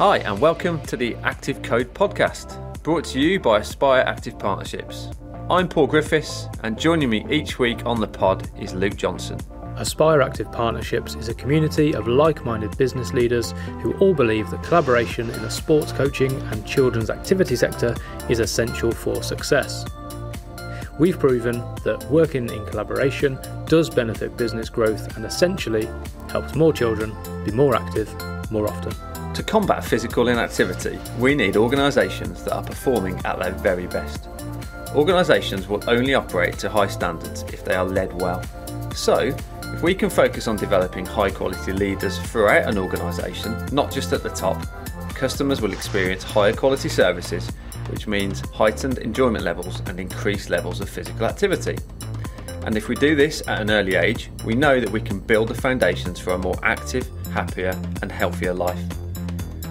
Hi and welcome to the Active Code podcast, brought to you by Aspire Active Partnerships. I'm Paul Griffiths and joining me each week on the pod is Luke Johnson. Aspire Active Partnerships is a community of like-minded business leaders who all believe that collaboration in the sports coaching and children's activity sector is essential for success. We've proven that working in collaboration does benefit business growth and essentially helps more children be more active more often. To combat physical inactivity, we need organisations that are performing at their very best. Organisations will only operate to high standards if they are led well. So, if we can focus on developing high quality leaders throughout an organisation, not just at the top, customers will experience higher quality services, which means heightened enjoyment levels and increased levels of physical activity. And if we do this at an early age, we know that we can build the foundations for a more active, happier and healthier life.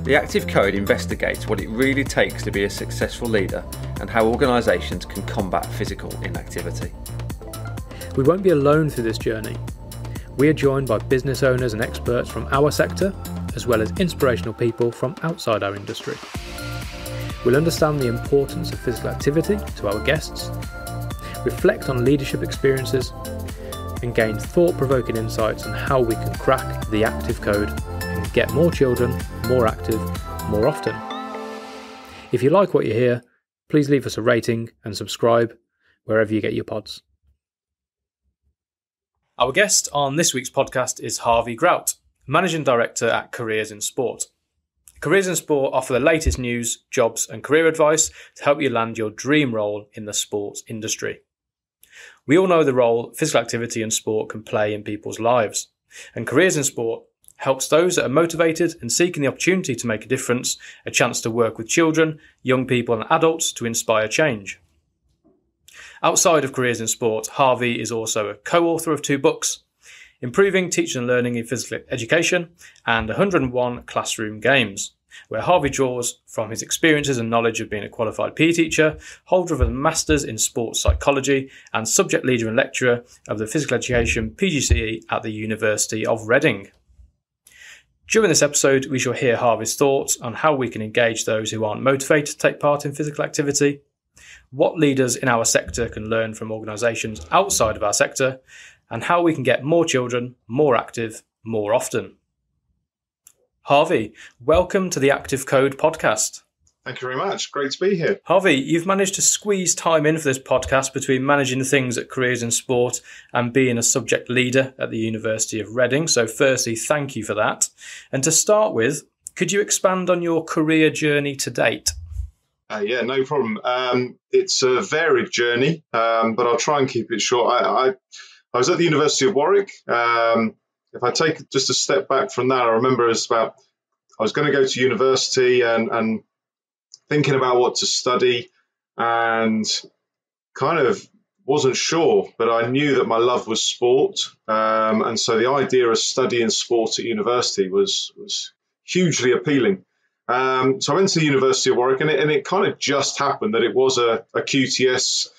The Active Code investigates what it really takes to be a successful leader and how organisations can combat physical inactivity. We won't be alone through this journey. We are joined by business owners and experts from our sector, as well as inspirational people from outside our industry. We'll understand the importance of physical activity to our guests, reflect on leadership experiences, and gain thought-provoking insights on how we can crack the Active Code and get more children more active more often. If you like what you hear, please leave us a rating and subscribe wherever you get your pods. Our guest on this week's podcast is Harvey Grout, Managing Director at Careers in Sport. Careers in Sport offer the latest news, jobs and career advice to help you land your dream role in the sports industry. We all know the role physical activity and sport can play in people's lives, and Careers in Sport helps those that are motivated and seeking the opportunity to make a difference a chance to work with children, young people and adults to inspire change. Outside of Careers in Sport, Harvey is also a co-author of 2 books, Improving Teaching and Learning in Physical Education and 101 Classroom Games, where Harvey draws from his experiences and knowledge of being a qualified PE teacher, holder of a Master's in Sports Psychology and subject leader and lecturer of the Physical Education PGCE at the University of Reading. During this episode, we shall hear Harvey's thoughts on how we can engage those who aren't motivated to take part in physical activity, what leaders in our sector can learn from organisations outside of our sector, and how we can get more children more active more often. Harvey, welcome to the Active Code podcast. Thank you very much. Great to be here. Harvey, you've managed to squeeze time in for this podcast between managing things at Careers in Sport and being a subject leader at the University of Reading. So firstly, thank you for that. And to start with, could you expand on your career journey to date? Yeah, no problem. It's a varied journey, but I'll try and keep it short. I was at the University of Warwick. If I take just a step back from that, I remember I was going to go to university and thinking about what to study and kind of wasn't sure, but I knew that my love was sport. And so the idea of studying sport at university was hugely appealing. So I went to the University of Warwick and it kind of just happened that it was a QTS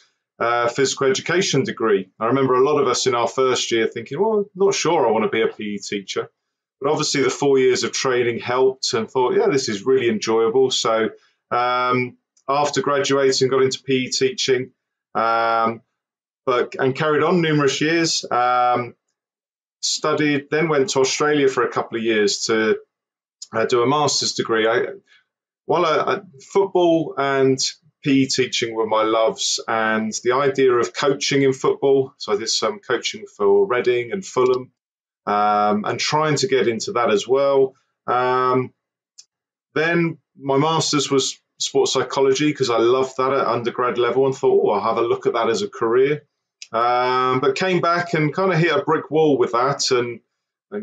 physical education degree. I remember a lot of us in our first year thinking, well, I'm not sure I want to be a PE teacher. But obviously the 4 years of training helped and thought, yeah, this is really enjoyable. So after graduating, got into PE teaching, and carried on numerous years. Studied, then went to Australia for a couple of years to do a master's degree. Football and PE teaching were my loves, and the idea of coaching in football. So I did some coaching for Reading and Fulham, and trying to get into that as well. Then my master's was sports psychology because I loved that at undergrad level and thought, I'll have a look at that as a career. But came back and kind of hit a brick wall with that and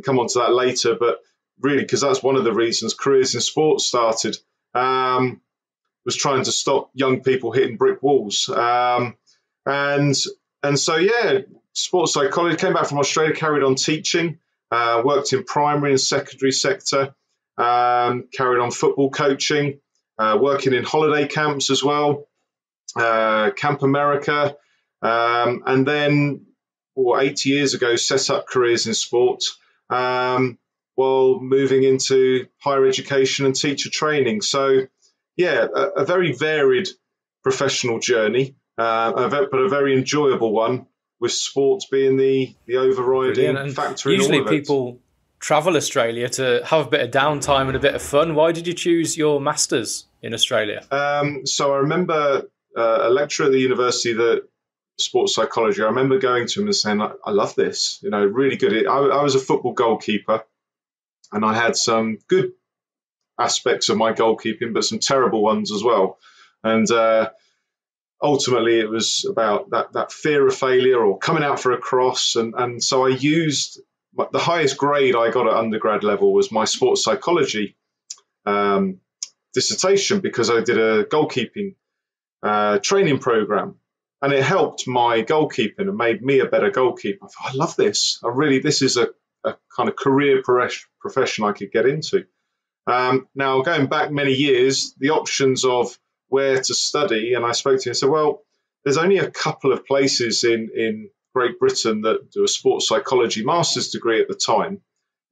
come on to that later. But really, because that's one of the reasons Careers in Sport started, was trying to stop young people hitting brick walls. And so, yeah, sports psychology, came back from Australia, carried on teaching, worked in primary and secondary sector, carried on football coaching, working in holiday camps as well, Camp America, and then 8 years ago set up Careers in Sport. while moving into higher education and teacher training. So, yeah, a very varied professional journey, but a very enjoyable one, with sports being the overriding factor in all of it. Usually people travel Australia to have a bit of downtime and a bit of fun. Why did you choose your Masters in Australia? So I remember a lecturer at the university, that sports psychology, I remember going to him and saying, I love this, really good. I was a football goalkeeper, and I had some good aspects of my goalkeeping, but some terrible ones as well. And ultimately it was about that fear of failure or coming out for a cross. And so I used the highest grade I got at undergrad level was my sports psychology dissertation, because I did a goalkeeping training program, and it helped my goalkeeping and made me a better goalkeeper. I thought, I love this. This is a kind of career profession I could get into. Now, going back many years, the options of where to study, and I spoke to him and said, well, there's only a couple of places in Great Britain that do a sports psychology master's degree at the time,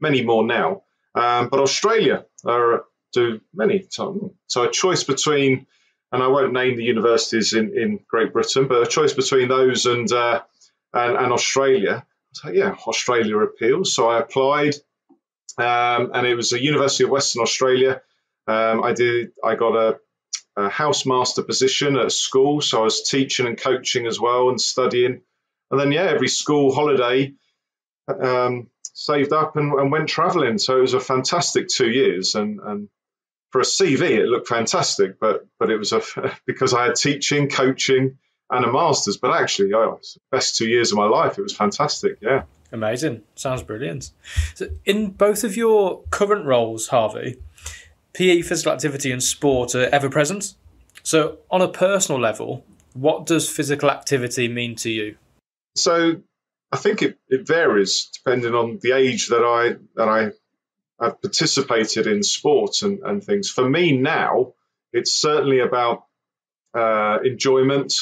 many more now, but Australia do many. So a choice between, and I won't name the universities in Great Britain, but a choice between those and Australia. So yeah, Australia appeals. So I applied, and it was the University of Western Australia. I got a housemaster position at a school, so I was teaching and coaching as well and studying. And then, every school holiday, saved up and went travelling. So it was a fantastic 2 years. And for a CV, it looked fantastic, but it was because I had teaching, coaching, and a master's. But actually, it was the best 2 years of my life. It was fantastic. Yeah. Amazing. Sounds brilliant. So in both of your current roles, Harvey, PE, physical activity, and sport are ever present. So on a personal level, what does physical activity mean to you? So I think it varies depending on the age that I have participated in sports and things. For me now, it's certainly about enjoyment,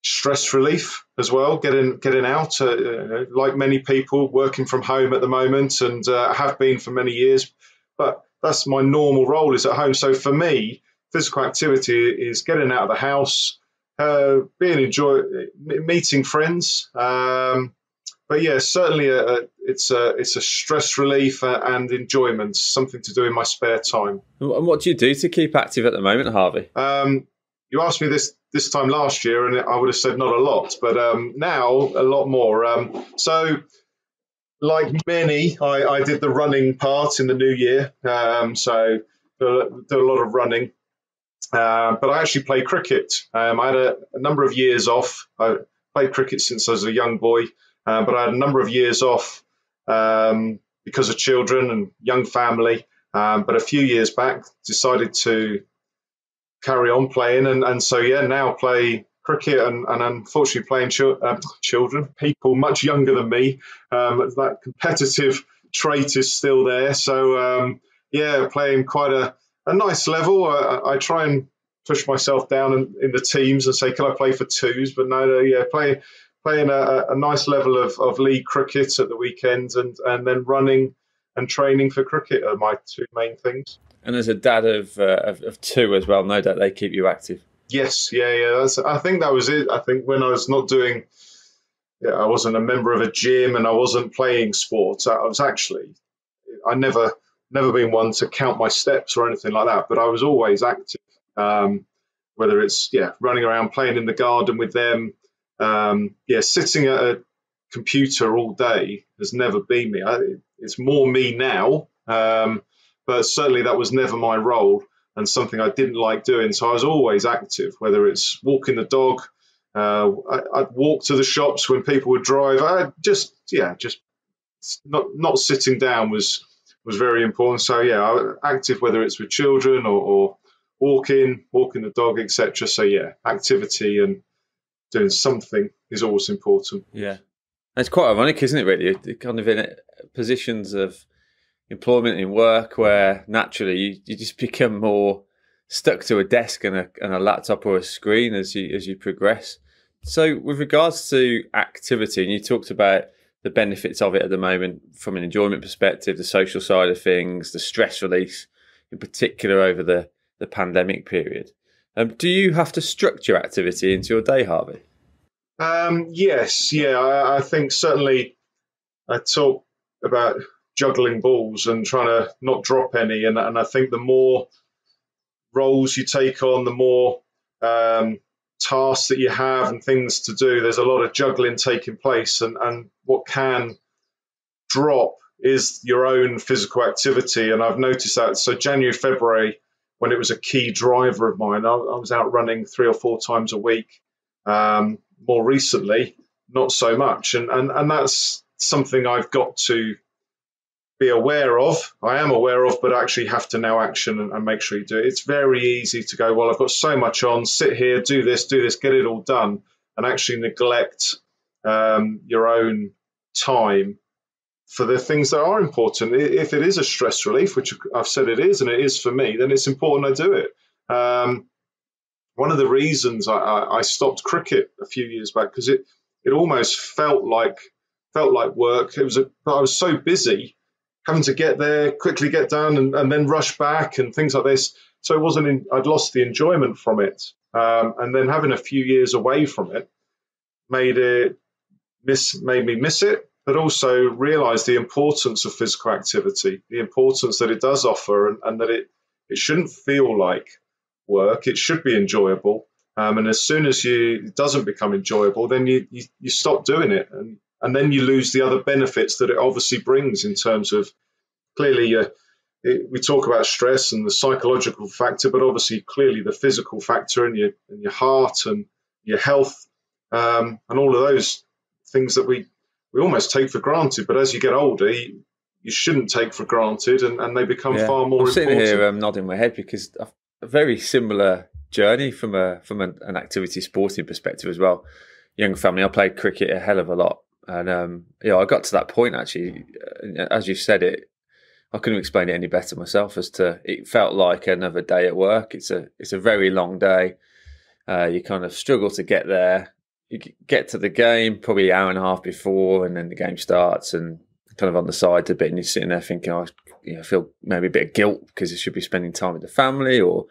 stress relief as well, getting out, like many people, working from home at the moment, and have been for many years. But that's my normal role, is at home. So for me, physical activity is getting out of the house, meeting friends. But yeah, certainly it's a stress relief and enjoyment, something to do in my spare time. And what do you do to keep active at the moment, Harvey? You asked me this time last year, and I would have said not a lot, but now a lot more. So like many, I did the running part in the new year. So do a lot of running. But I actually play cricket. I had a number of years off. I played cricket since I was a young boy, but I had a number of years off because of children and young family. But a few years back, decided to carry on playing. And so, now play cricket and unfortunately playing children, people much younger than me. That competitive trait is still there. So, playing quite a nice level. I try and push myself down in the teams and say, can I play for twos? But playing a nice level of league cricket at the weekends, and then running and training for cricket are my two main things. And as a dad of two as well, no doubt they keep you active. Yes, I think that was it. I think when I was not doing, I wasn't a member of a gym and I wasn't playing sports. I never been one to count my steps or anything like that, but I was always active. Whether it's running around, playing in the garden with them, sitting at a computer all day has never been me. It's more me now, but certainly that was never my role and something I didn't like doing. So I was always active, whether it's walking the dog. I'd walk to the shops when people would drive. Just not sitting down was very important. So I was active, whether it's with children or walking the dog, etc. So activity and doing something is always important. Yeah, it's quite ironic, isn't it? Really, you're kind of in positions of employment in work where naturally you just become more stuck to a desk and a laptop or a screen as you progress. So with regards to activity, and you talked about the benefits of it at the moment from an enjoyment perspective, the social side of things, the stress release, in particular over the pandemic period. Do you have to structure activity into your day, Harvey? Yes, yeah. I think certainly I talk about juggling balls and trying to not drop any. And I think the more roles you take on, the more tasks that you have and things to do, there's a lot of juggling taking place. And what can drop is your own physical activity. And I've noticed that. So January, February, when it was a key driver of mine, I was out running 3 or 4 times a week. More recently, not so much. And that's something I've got to be aware of. I am aware of, but actually have to now action and make sure you do it. It's very easy to go, well, I've got so much on, sit here, do this, get it all done, and actually neglect your own time for the things that are important. If it is a stress relief, which I've said it is, and it is for me, then it's important I do it. One of the reasons I stopped cricket a few years back, because it almost felt like work. But I was so busy having to get there, quickly get done, and then rush back and things like this. So it wasn't. I'd lost the enjoyment from it, and then having a few years away from it made me miss it, but also realise the importance of physical activity, the importance that it does offer, and that it shouldn't feel like work. It should be enjoyable, and as soon as it doesn't become enjoyable, then you stop doing it, and then you lose the other benefits that it obviously brings in terms of, clearly we talk about stress and the psychological factor, but obviously clearly the physical factor and your heart and your health, and all of those things that we almost take for granted, but as you get older you shouldn't take for granted, and they become far more important. I'm sitting here nodding my head because a very similar journey from an activity sporting perspective as well. Young family, I played cricket a hell of a lot, and I got to that point actually. As you said it, I couldn't explain it any better myself. As to, it felt like another day at work. It's a very long day. You kind of struggle to get there. You get to the game probably an hour and a half before, and then the game starts, and kind of on the side a bit, and you're sitting there thinking, I feel maybe a bit of guilt because you should be spending time with the family, or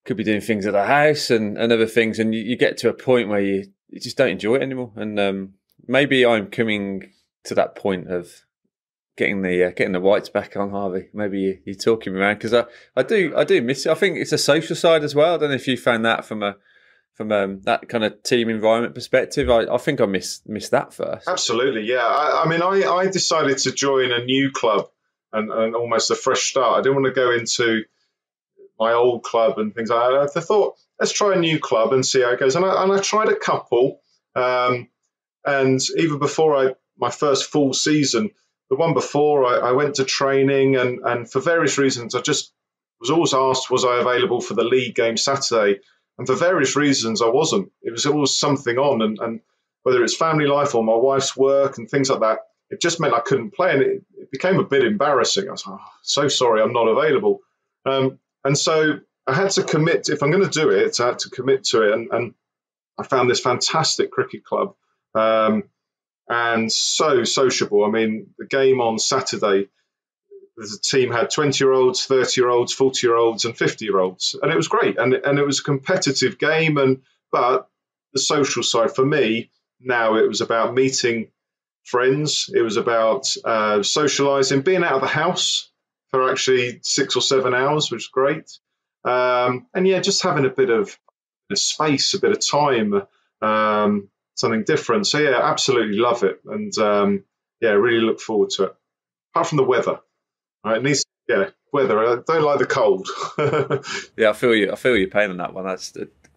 could be doing things at the house and other things, and you get to a point where you just don't enjoy it anymore. And maybe I'm coming to that point of getting the whites back on, Harvey. Maybe you're talking me around, because I do miss it. I think it's a social side as well. I don't know if you found that from that kind of team environment perspective. I think I missed that first. Absolutely, yeah. I decided to join a new club and almost a fresh start. I didn't want to go into my old club and things like that. I thought, let's try a new club and see how it goes. And I tried a couple, and even before my first full season, the one before, I went to training, and for various reasons, I just was always asked, was I available for the league game Saturday? And for various reasons, I wasn't. It was always something on, and whether it's family life or my wife's work and things like that, it just meant I couldn't play, and it became a bit embarrassing. I was like, so sorry, I'm not available. And so I had to commit. If I'm going to do it, I had to commit to it. And I found this fantastic cricket club, and so sociable. I mean, the game on Saturday, the team had 20-year-olds, 30-year-olds, 40-year-olds, and 50-year-olds, and it was great. And it was a competitive game. But the social side for me now, it was about meeting friends. It was about socialising, being out of the house for actually 6 or 7 hours, which was great. And yeah, just having a bit of space, a bit of time, something different. So yeah, absolutely love it, and really look forward to it. Apart from the weather. Right, weather. I don't like the cold. Yeah, I feel your pain on that one. That's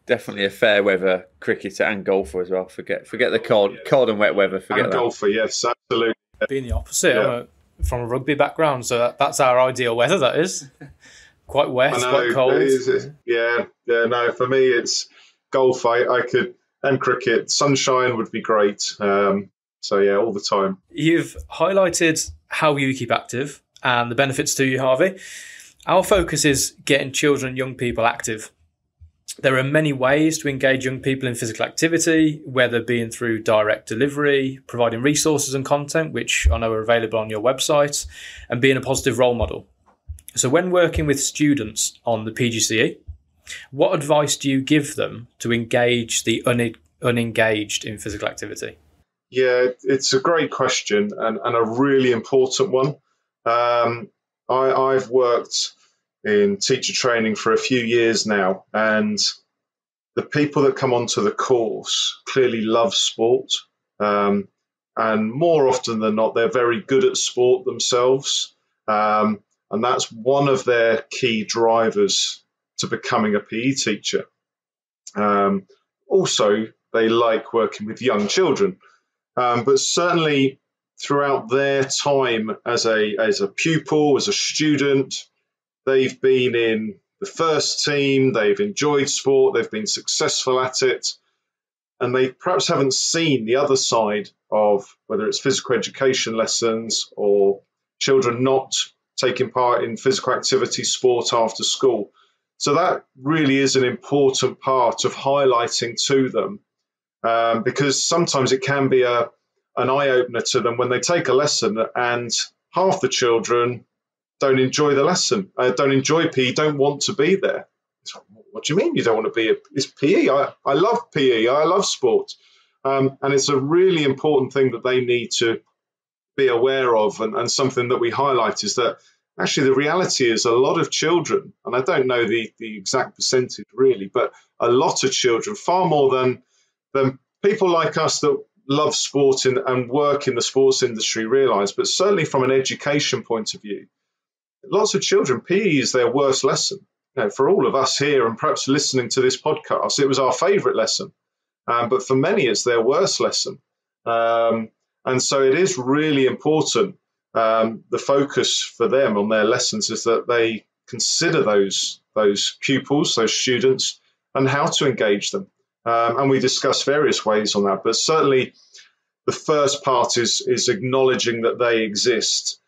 definitely a fair weather cricketer and golfer as well. Forget the cold and wet weather. Forget and that. Golfer, yes, absolutely. Being the opposite, I'm from a rugby background, so that's our ideal weather. That is quite wet, quite cold. No, for me it's golf. I could, and cricket. Sunshine would be great. So yeah, all the time. You've highlighted how you keep active and the benefits to you, Harvey. Our focus is getting children and young people active. There are many ways to engage young people in physical activity, whether being through direct delivery, providing resources and content, which I know are available on your website, and being a positive role model. So when working with students on the PGCE, what advice do you give them to engage the unengaged in physical activity? Yeah, it's a great question and a really important one. I've worked in teacher training for a few years now, and the people that come onto the course clearly love sport, and more often than not, they're very good at sport themselves, and that's one of their key drivers to becoming a PE teacher. Also, they like working with young children, but certainly throughout their time as a pupil, as a student, they've been in the first team, they've enjoyed sport, they've been successful at it, and they perhaps haven't seen the other side of whether it's physical education lessons or children not taking part in physical activity sport after school. So that really is an important part of highlighting to them, because sometimes it can be an eye-opener to them when they take a lesson and half the children don't enjoy the lesson, don't enjoy PE, don't want to be there. What do you mean you don't want to be? It's PE. I love PE. I love sport. And it's a really important thing that they need to be aware of. And something that we highlight is that actually the reality is a lot of children, and I don't know the exact percentage really, but a lot of children, far more than people like us that love sport and work in the sports industry realize, but certainly from an education point of view, lots of children, PE is their worst lesson. For all of us here and perhaps listening to this podcast, it was our favourite lesson. But for many, it's their worst lesson. And so it is really important. The focus for them on their lessons is that they consider those pupils, those students, and how to engage them. And we discuss various ways on that. But certainly the first part is acknowledging that they exist.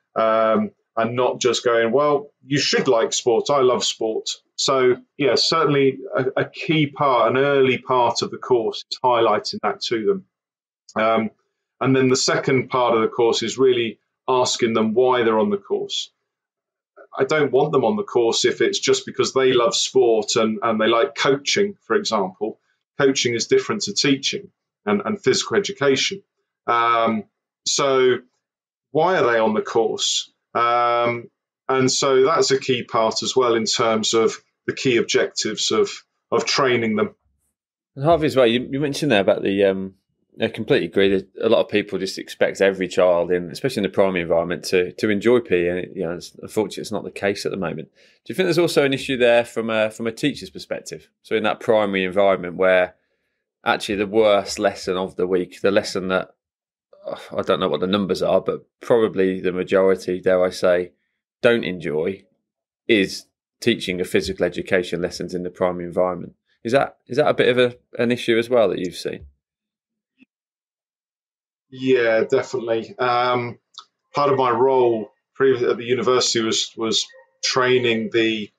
And not just going, well, you should like sport. I love sport. So, yeah, certainly a key part, an early part of the course is highlighting that to them. And then the second part of the course is really asking them why they're on the course. I don't want them on the course if it's just because they love sport and they like coaching, for example. Coaching is different to teaching and physical education. So why are they on the course? And so that's a key part as well in terms of the key objectives of training them. And Harvey, as well, you mentioned there about I completely agree that a lot of people just expect every child, especially in the primary environment, to enjoy PE, and unfortunately it's not the case at the moment. Do you think there's also an issue there from a teacher's perspective? So in that primary environment where actually the worst lesson of the week, the lesson that I don't know what the numbers are, but probably the majority, dare I say, don't enjoy, is teaching of physical education lessons in the primary environment. Is that a bit of an issue as well that you've seen? Yeah, definitely. Part of my role previously at the university was training the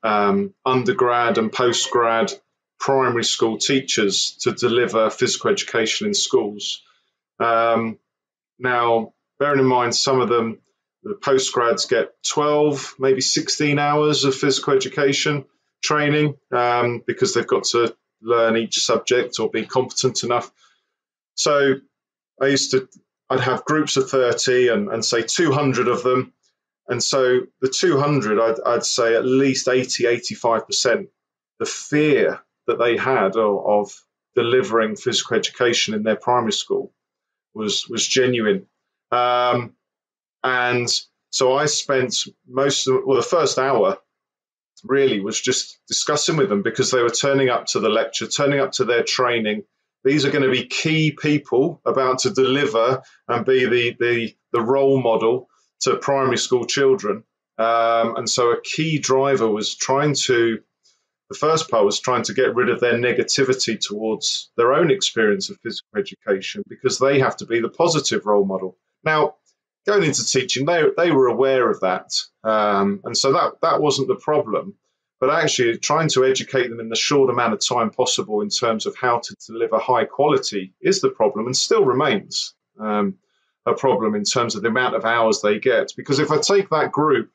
undergrad and postgrad primary school teachers to deliver physical education in schools. Now, bearing in mind, some of them, the postgrads get 12, maybe 16 hours of physical education training because they've got to learn each subject or be competent enough. So I'd have groups of 30 and say 200 of them. And so the 200, I'd say at least 85%, the fear that they had of delivering physical education in their primary school was genuine. And so I spent the first hour really was just discussing with them because they were turning up to the lecture, turning up to their training. These are going to be key people about to deliver and be the role model to primary school children. And so a key driver was the first part was trying to get rid of their negativity towards their own experience of physical education because they have to be the positive role model. Now, going into teaching, they were aware of that. And so that wasn't the problem. but actually trying to educate them in the short amount of time possible in terms of how to deliver high quality is the problem, and still remains a problem in terms of the amount of hours they get. Because if I take that group,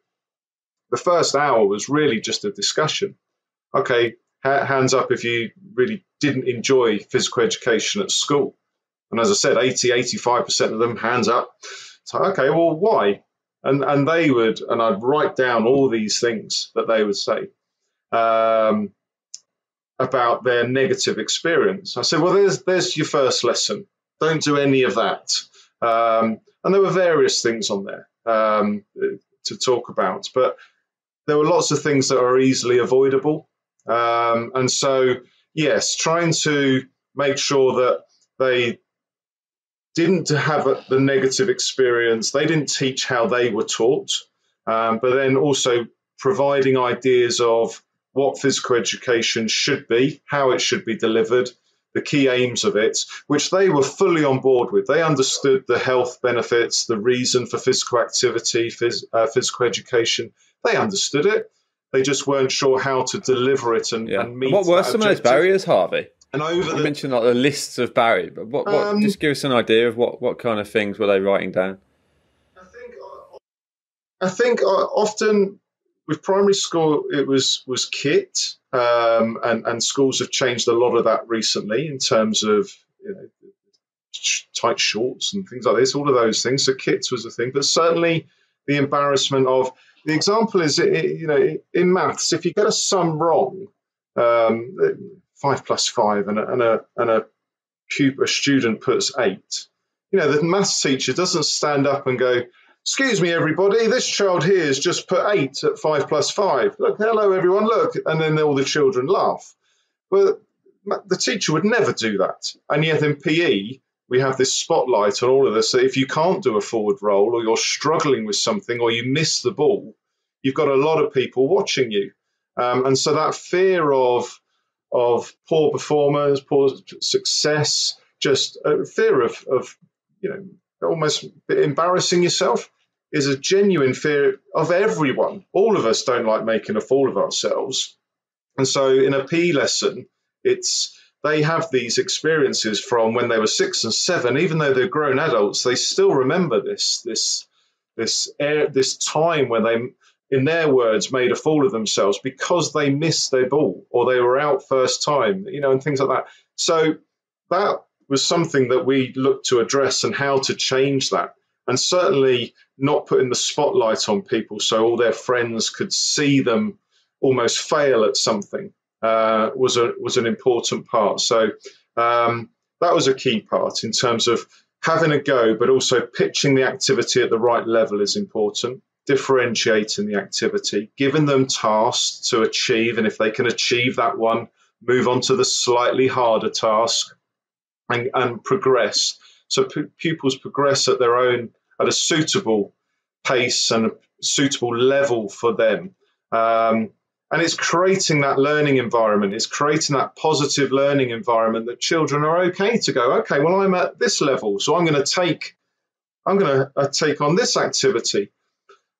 the first hour was really just a discussion. Okay, hands up if you really didn't enjoy physical education at school. And as I said, 85% of them, hands up. So, okay, well, why? And I'd write down all these things that they would say about their negative experience. I said, well, there's your first lesson. Don't do any of that. And there were various things on there to talk about, but there were lots of things that are easily avoidable. And so, yes, trying to make sure that they didn't have the negative experience. They didn't teach how they were taught, but then also providing ideas of what physical education should be, how it should be delivered, the key aims of it, which they were fully on board with. They understood the health benefits, the reason for physical activity, physical education. They understood it. They just weren't sure how to deliver it and meet. What were some of those barriers, Harvey? And you mentioned like the lists of barriers, but what just give us an idea of what kind of things were they writing down? I think often with primary school it was kit, and schools have changed a lot of that recently in terms of tight shorts and things like this, all of those things. So kits was a thing, but certainly the embarrassment of the example is in maths, if you get a sum wrong, 5 plus 5 and a student puts 8. The maths teacher doesn't stand up and go, "Excuse me, everybody, this child here has just put 8 at 5 plus 5. Look, hello, everyone, look." And then all the children laugh. Well, the teacher would never do that. And yet in PE, we have this spotlight on all of this. So if you can't do a forward roll, or you're struggling with something, or you miss the ball, you've got a lot of people watching you. And so that fear of poor performance, poor success, just a fear of almost embarrassing yourself is a genuine fear of everyone. All of us don't like making a fool of ourselves. And so in a PE lesson, they have these experiences from when they were 6 and 7, even though they're grown adults, they still remember this time when they, in their words, made a fool of themselves because they missed their ball or they were out first time, and things like that. So that was something that we looked to address and how to change that. And certainly not putting the spotlight on people so all their friends could see them almost fail at something was an important part. So that was a key part in terms of having a go, but also pitching the activity at the right level is important. Differentiating the activity, giving them tasks to achieve, and if they can achieve that one, move on to the slightly harder task and progress. So pupils progress at a suitable pace and a suitable level for them. And it's creating that learning environment. It's creating that positive learning environment that children are okay to go, okay, well, I'm at this level, so I'm going to take on this activity,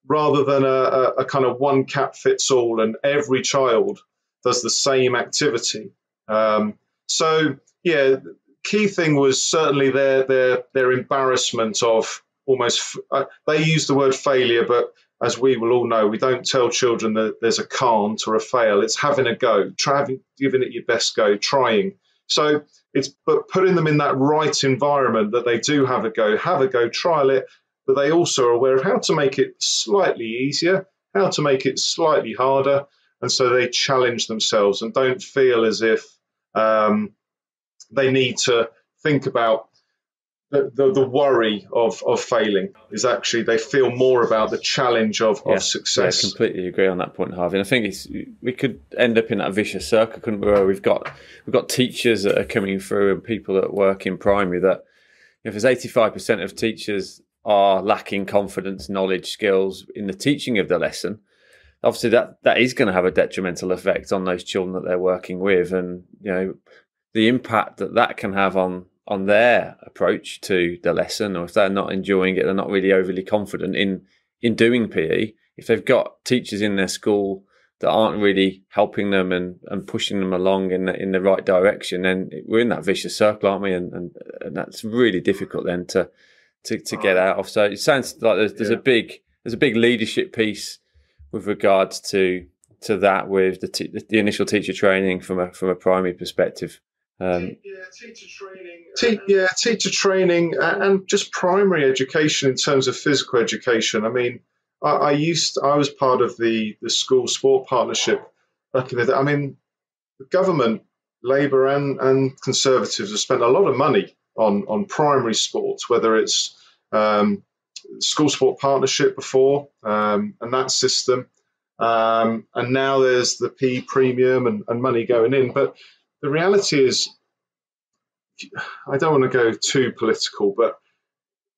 rather than a kind of one cap fits all and every child does the same activity. So yeah, key thing was certainly their embarrassment of almost. They use the word failure, but as we will all know, we don't tell children that there's a can't or a fail. It's having a go, giving it your best go, trying. So but putting them in that right environment that they do have a go, trial it, but they also are aware of how to make it slightly easier, how to make it slightly harder, and so they challenge themselves and don't feel as if they need to think about the worry of failing. Is actually they feel more about the challenge of success. I completely agree on that point, Harvey. And I think we could end up in that vicious circle, couldn't we? Where we've got teachers that are coming through and people that work in primary that if there's 85% of teachers are lacking confidence, knowledge, skills in the teaching of the lesson, obviously that is going to have a detrimental effect on those children that they're working with, and the impact that can have on their approach to the lesson, or if they're not enjoying it, they're not really overly confident in doing PE. If they've got teachers in their school that aren't really helping them and pushing them along in the right direction, then we're in that vicious circle, aren't we? And that's really difficult then to get out of. So it sounds like there's a big leadership piece with regards to that, with the initial teacher training from a primary perspective. Teacher training and just primary education in terms of physical education. I mean, I was part of the school sport partnership back in the day. I mean, the government, Labour and Conservatives, have spent a lot of money on primary sports, whether it's school sport partnership before and that system, and now there's the PE premium and money going in. But the reality is, I don't want to go too political, but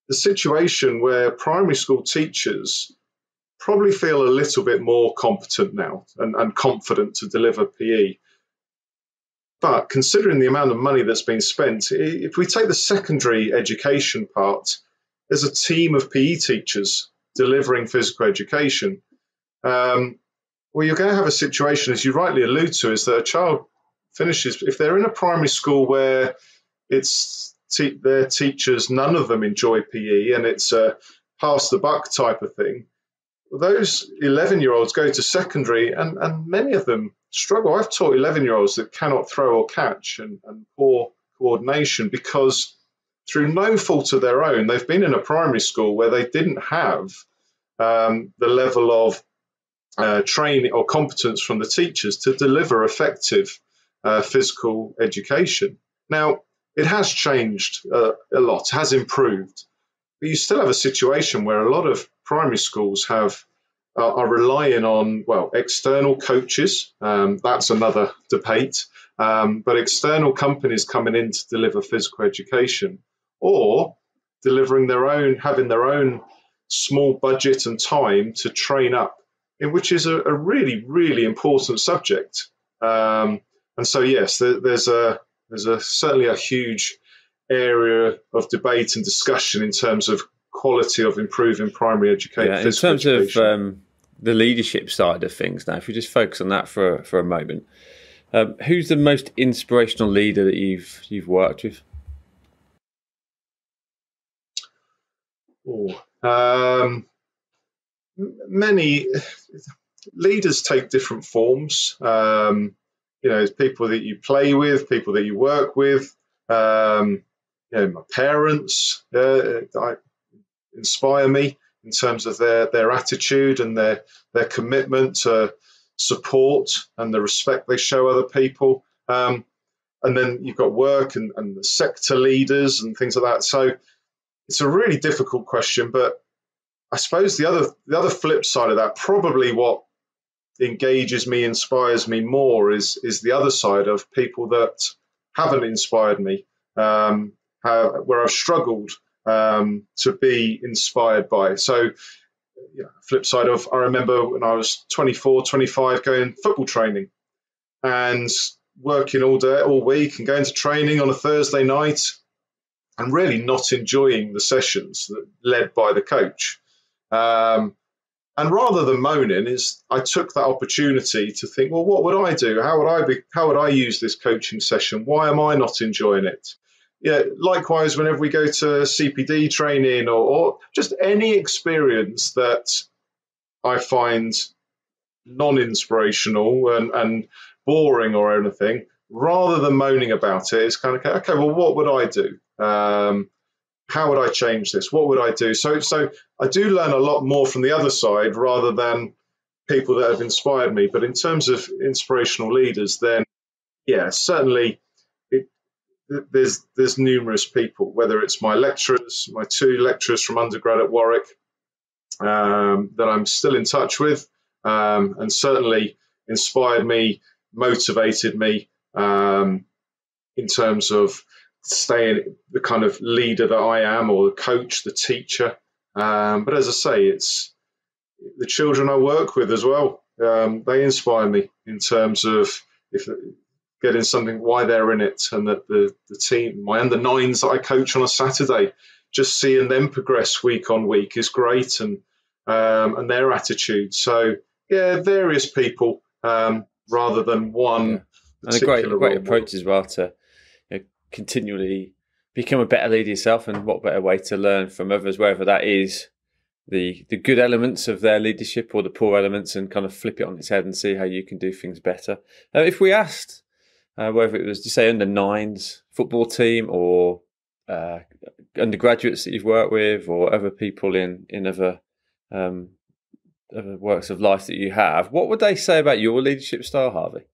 the situation where primary school teachers probably feel a little bit more competent now and confident to deliver PE. But considering the amount of money that's been spent, if we take the secondary education part, there's a team of PE teachers delivering physical education. Well, you're going to have a situation, as you rightly allude to, is that a child finishes, if they're in a primary school where it's their teachers, none of them enjoy PE, and it's a pass the buck type of thing. Those 11-year-olds go to secondary, and many of them struggle. I've taught 11-year-olds that cannot throw or catch and poor coordination because, through no fault of their own, they've been in a primary school where they didn't have the level of training or competence from the teachers to deliver effective physical education. Now, it has changed a lot, has improved. But you still have a situation where a lot of primary schools are relying on, well, external coaches. That's another debate. But external companies coming in to deliver physical education, or delivering having their own small budget and time to train up, which is a really, really important subject. And so, yes, there's certainly a huge area of debate and discussion in terms of quality of improving primary education. Yeah, in terms of the leadership side of things, now, if we just focus on that for a moment, who's the most inspirational leader that you've worked with? Many leaders take different forms. It's people that you play with, people that you work with. My parents inspire me in terms of their attitude and their commitment to support and the respect they show other people. And then you've got work and the sector leaders and things like that. So it's a really difficult question, but I suppose the other flip side of that, probably what engages me, inspires me more, is the other side of people that haven't inspired me, where I've struggled to be inspired by. So, flip side of, I remember when I was 24, 25, going football training and working all day, all week, and going to training on a Thursday night and really not enjoying the sessions led by the coach. And rather than moaning, I took that opportunity to think, well, what would I do? How would I use this coaching session? Why am I not enjoying it? Yeah. Likewise, whenever we go to CPD training or just any experience that I find non-inspirational and boring or anything, rather than moaning about it, it's kind of, okay, well, what would I do? How would I change this? What would I do? So I do learn a lot more from the other side rather than people that have inspired me. But in terms of inspirational leaders, then, yeah, certainly there's numerous people, whether it's my lecturers, my 2 lecturers from undergrad at Warwick that I'm still in touch with, and certainly inspired me, motivated me in terms of staying the kind of leader that I am, or the coach, the teacher. But as I say, it's the children I work with as well. They inspire me in terms of getting something, why they're in it, and that the team, my under 9s that I coach on a Saturday, just seeing them progress week on week is great, and their attitude. So yeah, various people. rather than one particular and a great approach as well to continually become a better leader yourself, and what better way to learn from others, wherever that is, the good elements of their leadership or the poor elements, and kind of flip it on its head and see how you can do things better. If we asked whether it was, to say, under nines football team or undergraduates that you've worked with, or other people in other works of life that you have, what would they say about your leadership style, Harvey?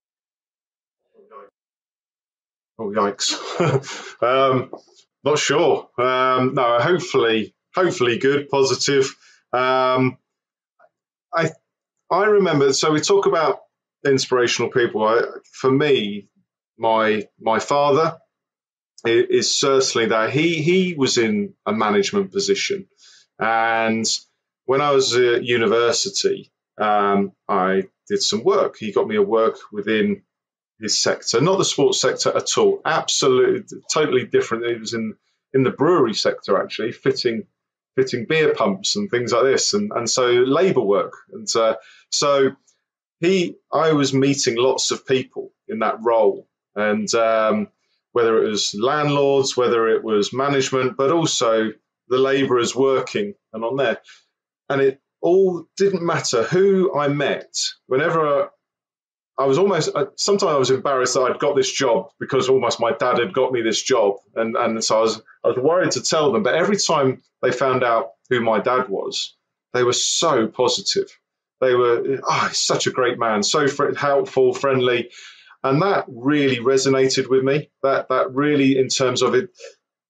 Oh, yikes. Not sure. No, hopefully good, positive. I remember, so we talk about inspirational people. For me, my father is certainly that. He was in a management position. And when I was at university, I did some work. He got me a work within his sector, not the sports sector at all. Absolutely, totally different. It was in the brewery sector, actually, fitting beer pumps and things like this, and so labour work. And so I was meeting lots of people in that role, and whether it was landlords, whether it was management, but also the labourers working and on there. And it all didn't matter who I met. Whenever I was sometimes I was embarrassed that I'd got this job, because almost my dad had got me this job. And so I was worried to tell them. But every time they found out who my dad was, they were so positive. They were, he's such a great man, so helpful, friendly. And that really resonated with me. That really, in terms of it,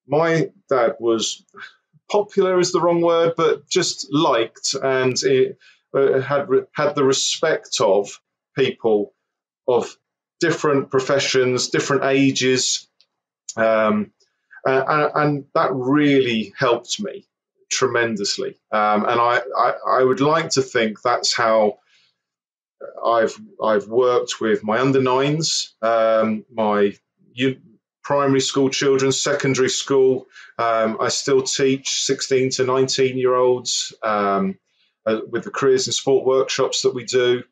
my dad was popular is the wrong word, but just liked, and it had the respect of people of different professions, different ages, and that really helped me tremendously. And I would like to think that's how I've worked with my under nines, my primary school children, secondary school. I still teach 16 to 19-year-olds with the careers in sport workshops that we do.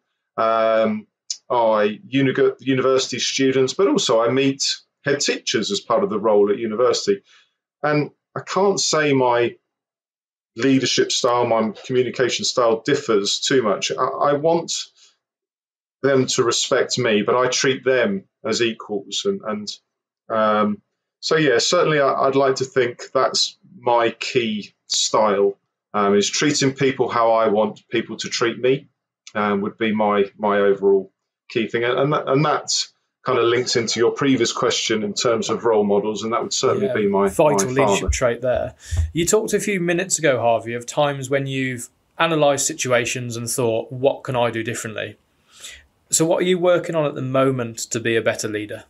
University students, but also I meet head teachers as part of the role at university. And I can't say my leadership style, my communication style differs too much. I want them to respect me, but I treat them as equals. So yeah, certainly I'd like to think that's my key style, is treating people how I want people to treat me, would be my overall key thing. And that kind of links into your previous question in terms of role models, and that would certainly be my vital my leadership trait there. You talked a few minutes ago, Harvey, of times when you've analysed situations and thought, what can I do differently? So what are you working on at the moment to be a better leader?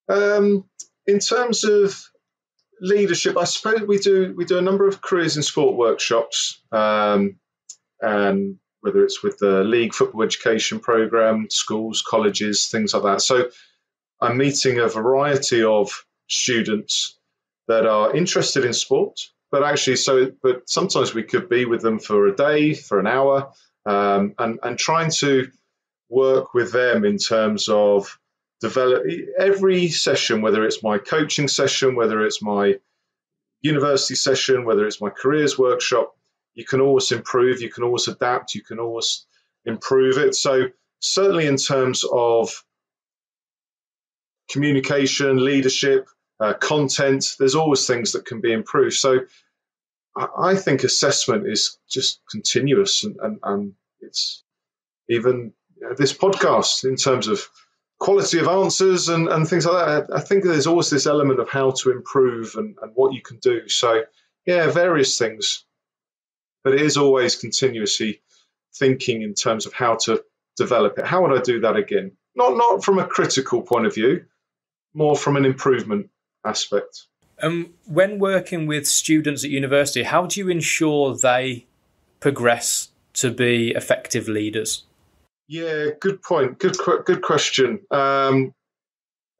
In terms of leadership, I suppose we do a number of careers in sport workshops, and whether it's with the league football education program, schools, colleges, things like that. So I'm meeting a variety of students that are interested in sport, but sometimes we could be with them for a day, for an hour, and trying to work with them in terms of develop every session, whether it's my coaching session, whether it's my university session, whether it's my careers workshop. You can always improve, you can always adapt, you can always improve it. So certainly in terms of communication, leadership, content, there's always things that can be improved. So I think assessment is just continuous, and it's even this podcast in terms of quality of answers and things like that. I think there's always this element of how to improve and what you can do. So yeah, various things. But it is always continuously thinking in terms of how to develop it. How would I do that again? Not from a critical point of view, more from an improvement aspect. When working with students at university, how do you ensure they progress to be effective leaders? Yeah, good point. Good question. Again,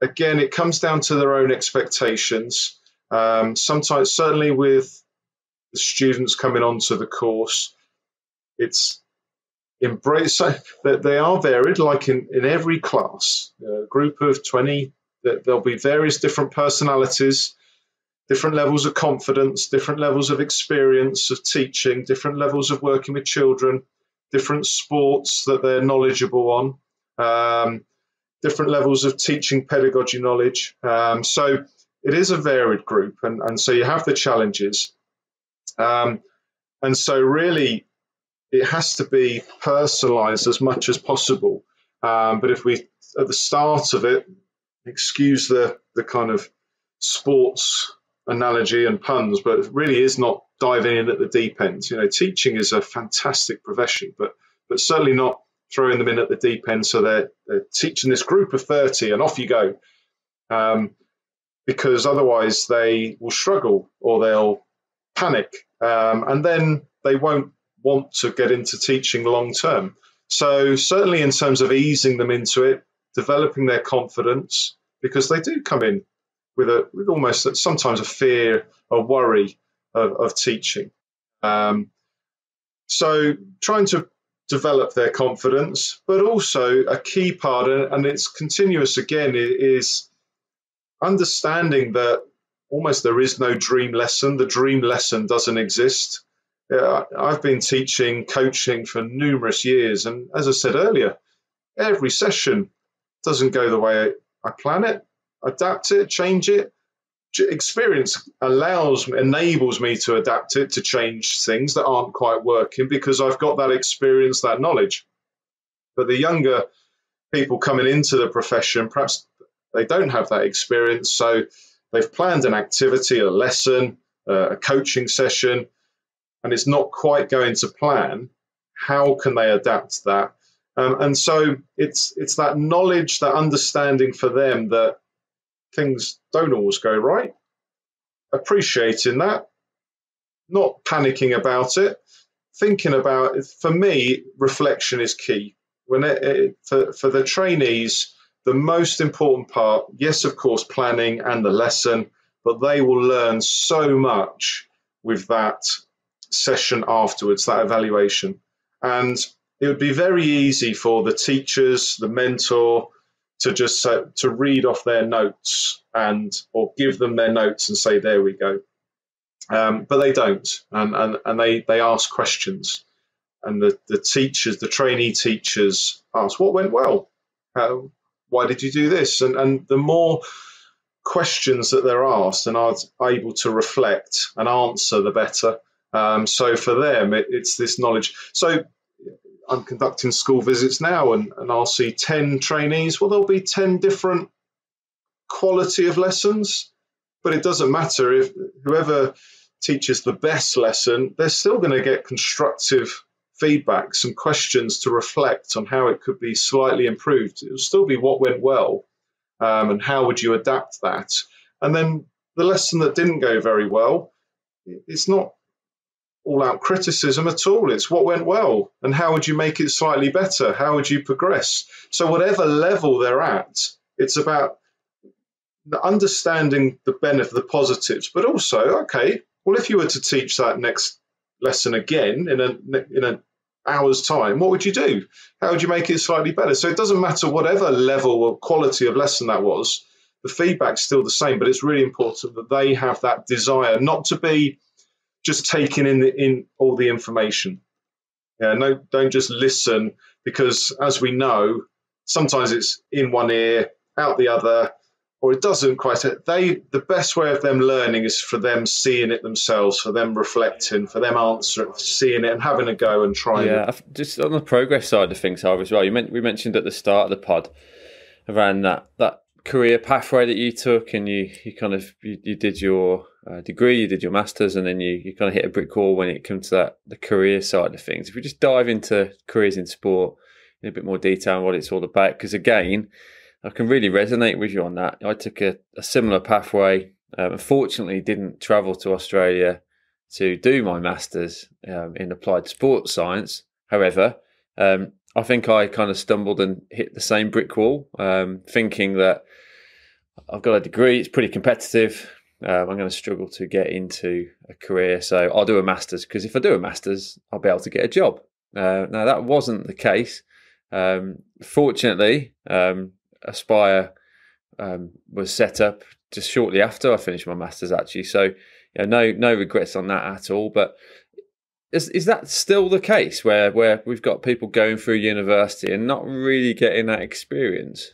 it comes down to their own expectations. Sometimes, certainly with the students coming onto the course, it's embrace, so that they are varied, like in every class, a group of 20, that there'll be various different personalities, different levels of confidence, different levels of experience of teaching, different levels of working with children, different sports that they're knowledgeable on, different levels of teaching pedagogy knowledge. So it is a varied group, and so you have the challenges. And so really, it has to be personalised as much as possible. But if we, at the start of it, excuse the kind of sports analogy and puns, but it really is not diving in at the deep end. Teaching is a fantastic profession, but certainly not throwing them in at the deep end. So they're teaching this group of 30 and off you go, because otherwise they will struggle or they'll panic, and then they won't want to get into teaching long term. So certainly in terms of easing them into it, developing their confidence, because they do come in with almost sometimes a fear, a worry of teaching. So trying to develop their confidence, but also a key part, and it's continuous again, is understanding that almost there is no dream lesson. The dream lesson doesn't exist. I've been teaching coaching for numerous years, and as I said earlier, every session doesn't go the way I plan it, adapt it, change it. Experience enables me to adapt it, to change things that aren't quite working, because I've got that experience, that knowledge. But the younger people coming into the profession, perhaps they don't have that experience, so they've planned an activity, a lesson, a coaching session, and it's not quite going to plan. How can they adapt that? And so it's that knowledge, that understanding for them that things don't always go right, appreciating that, not panicking about it, thinking about it. For me, reflection is key. For the trainees, the most important part, yes, of course, planning and the lesson, but they will learn so much with that session afterwards, that evaluation. And it would be very easy for the teachers, the mentor, to just to read off their notes or give them their notes and say, there we go. But they don't, and they ask questions. And the teachers, the trainee teachers, ask, what went well? Why did you do this? And the more questions that they're asked and are able to reflect and answer, the better. So for them, it's this knowledge. So I'm conducting school visits now, and I'll see 10 trainees. Well, there'll be 10 different quality of lessons, but it doesn't matter. If whoever teaches the best lesson, they're still going to get constructive feedback, some questions to reflect on how it could be slightly improved. It'll still be what went well, and how would you adapt that? And then the lesson that didn't go very well, it's not all-out criticism at all. It's what went well, and how would you make it slightly better? How would you progress? So whatever level they're at, it's about understanding the benefit, the positives, but also, okay, well, if you were to teach that next lesson again in an hour's time, what would you do? How would you make it slightly better? So it doesn't matter whatever level or quality of lesson that was, the feedback's still the same, but it's really important that they have that desire not to be just taking in all the information. No, don't just listen, because as we know, sometimes it's in one ear, out the other, or it doesn't quite. The best way of them learning is for them seeing it themselves, for them reflecting, for them answering, seeing it and having a go and trying. Yeah, just on the progress side of things, Harvey, as well. We mentioned at the start of the pod around that career pathway that you took, and you did your degree, you did your masters, and then you kind of hit a brick wall when it comes to the career side of things. If we just dive into careers in sport in a bit more detail and what it's all about, because again, I can really resonate with you on that. I took a similar pathway. Unfortunately, didn't travel to Australia to do my masters in applied sports science. However, I think I kind of stumbled and hit the same brick wall, thinking that I've got a degree, it's pretty competitive. I'm going to struggle to get into a career, so I'll do a master's, because if I do a master's, I'll be able to get a job. Now, that wasn't the case. Fortunately, Aspire was set up just shortly after I finished my masters, actually. So, no regrets on that at all. But is that still the case where we've got people going through university and not really getting that experience?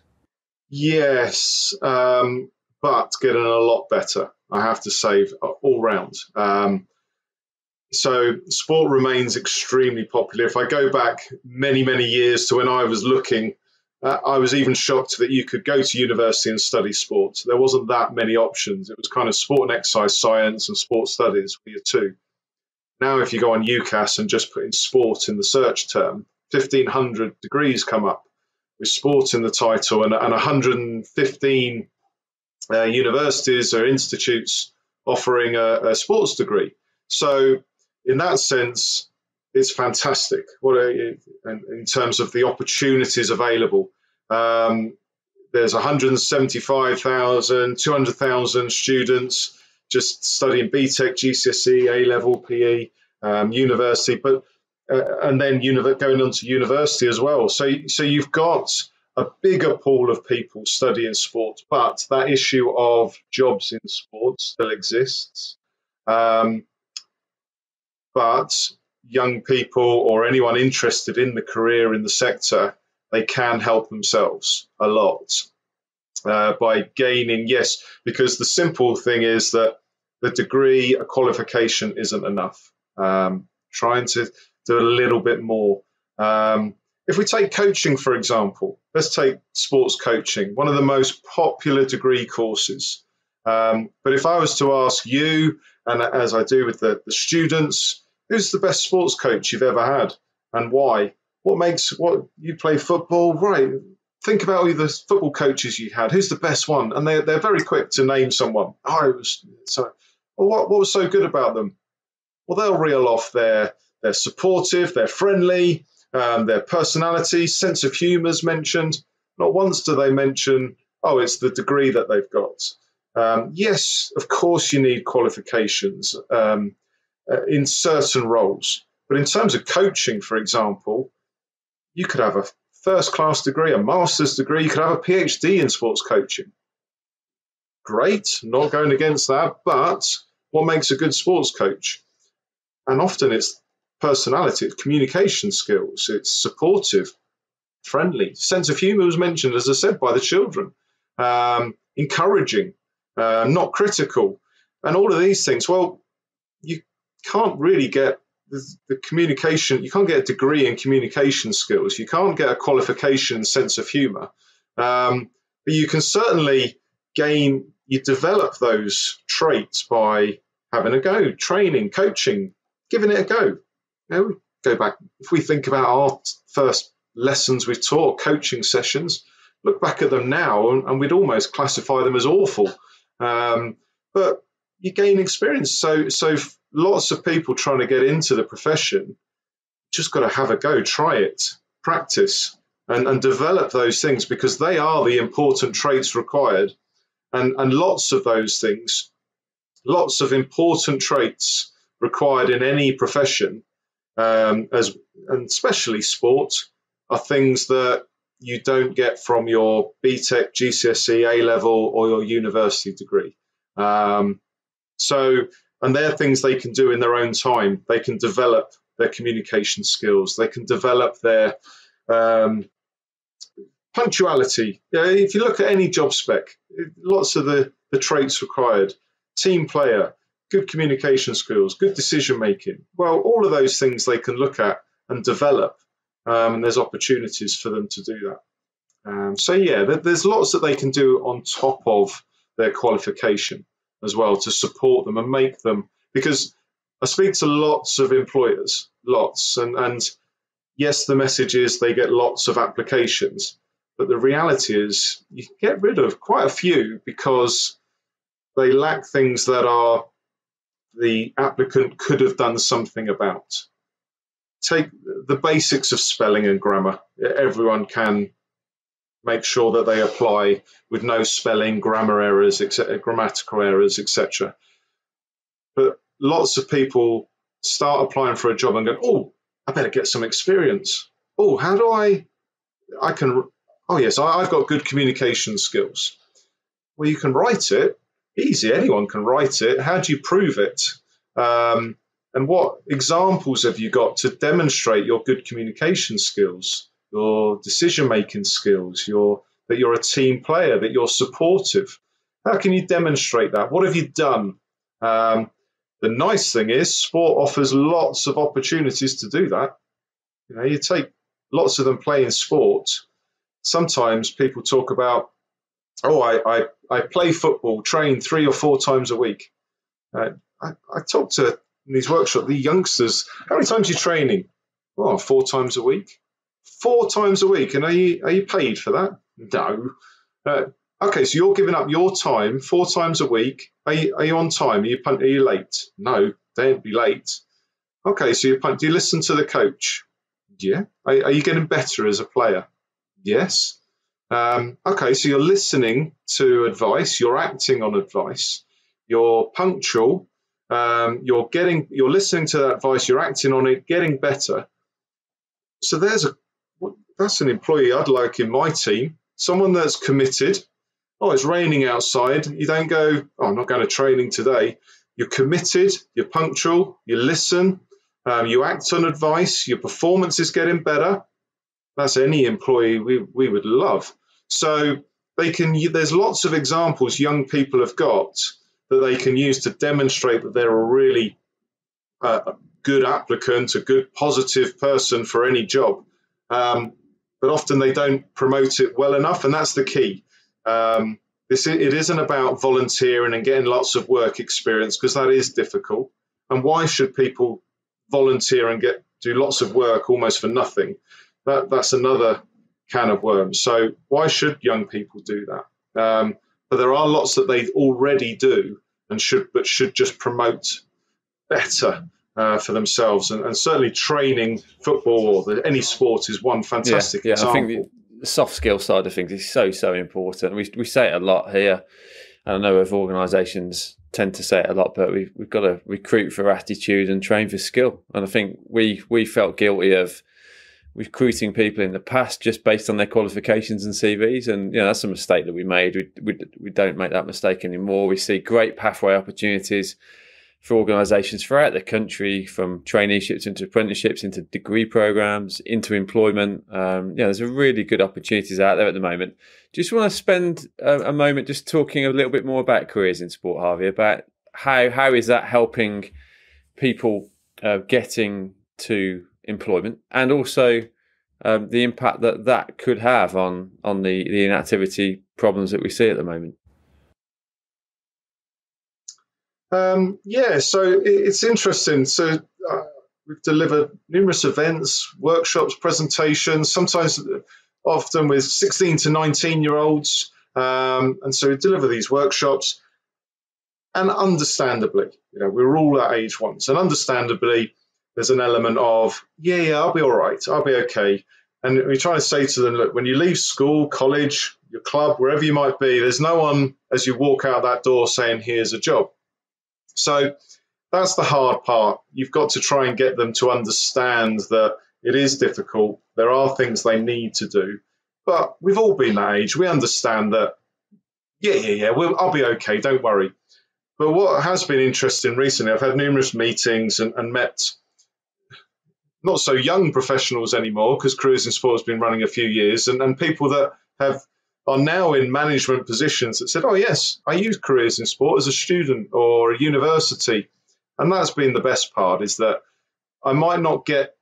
Yes, but getting a lot better, I have to say, all round. So sport remains extremely popular. If I go back many, many years to when I was looking, I was even shocked that you could go to university and study sport. There wasn't that many options. It was kind of sport and exercise science and sport studies were your two. Now, if you go on UCAS and just put in sport in the search term, 1,500 degrees come up with sport in the title, and 115 universities or institutes offering a sports degree. So in that sense, it's fantastic. In terms of the opportunities available, there's 175,000, 200,000 students just studying BTEC, GCSE, A-level, PE, university, and then going on to university as well. So you've got a bigger pool of people studying sport, but that issue of jobs in sport still exists. But young people or anyone interested in the career in the sector, they can help themselves a lot by gaining, yes, because the simple thing is that the degree, a qualification isn't enough. Trying to do a little bit more. If we take coaching, for example, let's take sports coaching, one of the most popular degree courses. But if I was to ask you, and as I do with the students, who's the best sports coach you've ever had and why? What you play football, right? Think about all the football coaches you had. Who's the best one? And they're very quick to name someone. What was so good about them? Well, they'll reel off they're supportive, they're friendly, their personality, sense of humour is mentioned. Not once do they mention, it's the degree that they've got. Yes, of course you need qualifications in certain roles. But in terms of coaching, for example, you could have a first-class degree, a master's degree, you could have a PhD in sports coaching. Great, not going against that, but what makes a good sports coach? And often it's personality, it's communication skills, it's supportive, friendly. Sense of humour was mentioned, as I said, by the children. Encouraging, not critical. And all of these things, well, you can't really get the communication, you can't get a degree in communication skills, you can't get a qualification in sense of humour, but you can certainly you develop those traits by having a go, training, coaching, giving it a go. Go back, if we think about our first lessons we've taught, coaching sessions, look back at them now and we'd almost classify them as awful. But you gain experience. So lots of people trying to get into the profession, just got to have a go, try it, practice, and develop those things, because they are the important traits required. And lots of those things, lots of important traits required in any profession, and especially sport, are things that you don't get from your BTEC, GCSE, A-level, or your university degree. And they're things they can do in their own time. They can develop their communication skills. They can develop their punctuality. If you look at any job spec, lots of the traits required. Team player, good communication skills, good decision making. Well, all of those things they can look at and develop. And there's opportunities for them to do that. There's lots that they can do on top of their qualification as well to support them and make them, because I speak to lots of employers, and yes, the message is they get lots of applications, but the reality is you can get rid of quite a few because they lack things that the applicant could have done something about. Take the basics of spelling and grammar. Everyone can make sure that they apply with no spelling, grammar errors, grammatical errors, etc. But lots of people start applying for a job and go, I better get some experience. Oh, how do I've got good communication skills. Well, you can write it. Easy, anyone can write it. How do you prove it? And what examples have you got to demonstrate your good communication skills, your decision-making skills, that you're a team player, that you're supportive? How can you demonstrate that? What have you done? The nice thing is sport offers lots of opportunities to do that. You take lots of them playing sport. Sometimes people talk about, I play football, train 3 or 4 times a week. I talk to in these workshops, the youngsters, how many times are you training? 4 times a week. 4 times a week, and are you paid for that? No. Okay, so you're giving up your time 4 times a week. Are you on time? Are you late? No, don't be late. Okay, so do you listen to the coach? Yeah. Are you getting better as a player? Yes. Okay, so you're listening to advice, you're acting on advice, you're punctual, you're listening to that advice, you're acting on it, getting better. So that's an employee I'd like in my team, someone that's committed. It's raining outside. You don't go, I'm not going to training today. You're committed, you're punctual, you listen, you act on advice, your performance is getting better. That's any employee we would love. So there's lots of examples young people have got that they can use to demonstrate that they're a really good applicant, a good positive person for any job. But often they don't promote it well enough, and that's the key. It isn't about volunteering and getting lots of work experience, because that is difficult. And why should people volunteer and do lots of work almost for nothing? That's another can of worms. So why should young people do that? But there are lots that they already do and should just promote better for themselves. And certainly training, football or any sport is one fantastic example. I think the soft skill side of things is so important. We say it a lot here. And I know of organisations tend to say it a lot, but we've got to recruit for attitude and train for skill. And I think we felt guilty of recruiting people in the past just based on their qualifications and CVs, and that's a mistake that we made. We don't make that mistake anymore. We see great pathway opportunities for organisations throughout the country, from traineeships into apprenticeships, into degree programs, into employment. There's a really good opportunities out there at the moment. Just want to spend a moment just talking a little bit more about careers in sport, Harvey, about how is that helping people getting to employment, and also the impact that could have on the inactivity problems that we see at the moment. So it's interesting. So we've delivered numerous events, workshops, presentations, often with 16 to 19-year-olds. And so we deliver these workshops. And understandably, we're all that age once. And understandably, there's an element of, I'll be all right, I'll be okay. And we try to say to them, look, when you leave school, college, your club, wherever you might be, there's no one as you walk out that door saying, here's a job. So that's the hard part. You've got to try and get them to understand that it is difficult. There are things they need to do. But we've all been that age. We understand that, I'll be okay, don't worry. But what has been interesting recently, I've had numerous meetings and met not so young professionals anymore, because Careers in Sport has been running a few years, and people that are now in management positions that said, oh yes, I used Careers in Sport as a student or a university. And that's been the best part, is that I might not get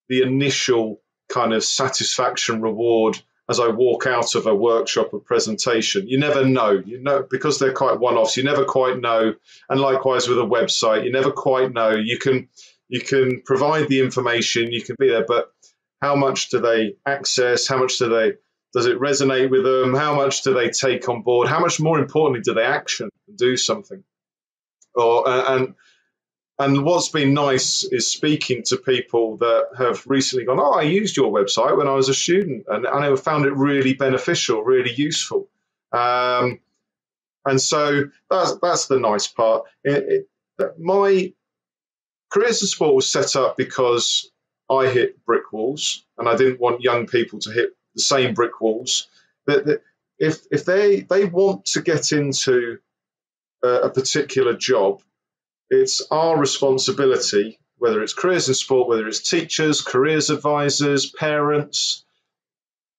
the initial kind of satisfaction reward as I walk out of a workshop or presentation. You never know, because they're quite one-offs, you never quite know. And likewise with a website, you never quite know. You can provide the information, you can be there, but how much do they access? How much does it resonate with them? How much do they take on board? How much more importantly do they action and do something? And what's been nice is speaking to people that have recently gone, I used your website when I was a student, and I found it really beneficial, really useful. And so that's the nice part. My Careers in Sport was set up because I hit brick walls, and I didn't want young people to hit the same brick walls. That if they want to get into a particular job, it's our responsibility, whether it's careers in sport, whether it's teachers, careers advisors, parents.